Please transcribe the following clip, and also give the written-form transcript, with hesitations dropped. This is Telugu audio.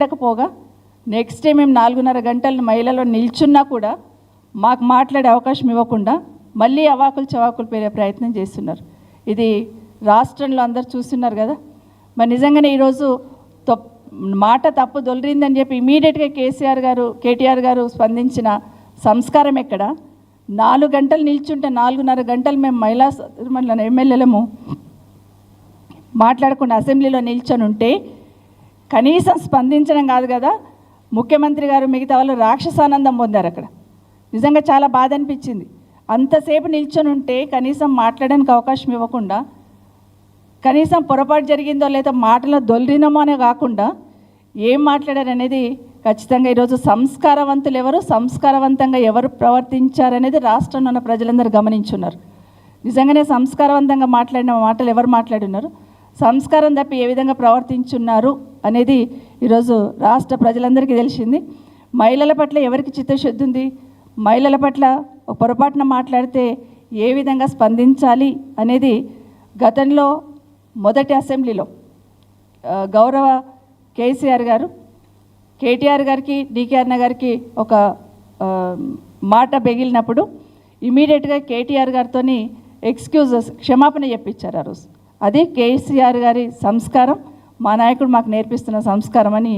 మాట్లాడకపోగా నెక్స్ట్ డే మేము 4:30 గంటలు మహిళలో నిల్చున్నా కూడా మాకు మాట్లాడే అవకాశం ఇవ్వకుండా మళ్ళీ అవాకులు చవాకులు పేరే ప్రయత్నం చేస్తున్నారు. ఇది రాష్ట్రంలో అందరు చూస్తున్నారు కదా. మరి నిజంగానే ఈరోజు మాట తప్పు దొలిరిందని చెప్పి ఇమీడియట్గా కేటీఆర్ గారు స్పందించిన సంస్కారం ఎక్కడ? 4 గంటలు నిల్చుంటే 4:30 గంటలు మేము మహిళా ఎమ్మెల్యేలము మాట్లాడకుండా అసెంబ్లీలో నిల్చొని ఉంటే కనీసం స్పందించడం కాదు కదా, ముఖ్యమంత్రి గారు మిగతా వాళ్ళు రాక్షసానందం పొందారు అక్కడ. నిజంగా చాలా బాధ అనిపించింది. అంతసేపు నిల్చొని ఉంటే కనీసం మాట్లాడడానికి అవకాశం ఇవ్వకుండా, కనీసం పొరపాటు జరిగిందో లేదా మాటలో దొల్లినమో అనే కాకుండా ఏం మాట్లాడారు అనేది ఖచ్చితంగా ఈరోజు సంస్కారవంతులు ఎవరు, సంస్కారవంతంగా ఎవరు ప్రవర్తించారనేది రాష్ట్రంలో ఉన్న ప్రజలందరూ గమనించున్నారు. నిజంగానే సంస్కారవంతంగా మాట్లాడిన మాటలు ఎవరు మాట్లాడున్నారు, సంస్కారం తప్పి ఏ విధంగా ప్రవర్తించున్నారు అనేది ఈరోజు రాష్ట్ర ప్రజలందరికీ తెలిసింది. మహిళల పట్ల ఎవరికి చిత్తశుద్ధి ఉంది, మహిళల పట్ల పొరపాటున మాట్లాడితే ఏ విధంగా స్పందించాలి అనేది గతంలో మొదటి అసెంబ్లీలో గౌరవ కేసీఆర్ గారు కేటీఆర్ గారికి డీకే అన్న గారికి ఒక మాట బెగిలినప్పుడు ఇమీడియట్గా కేటీఆర్ గారితో క్షమాపణ చెప్పించారు ఆ రోజు. అది కేసీఆర్ గారి సంస్కారం, మా నాయకుడు మాకు నేర్పిస్తున్న సంస్కారం అని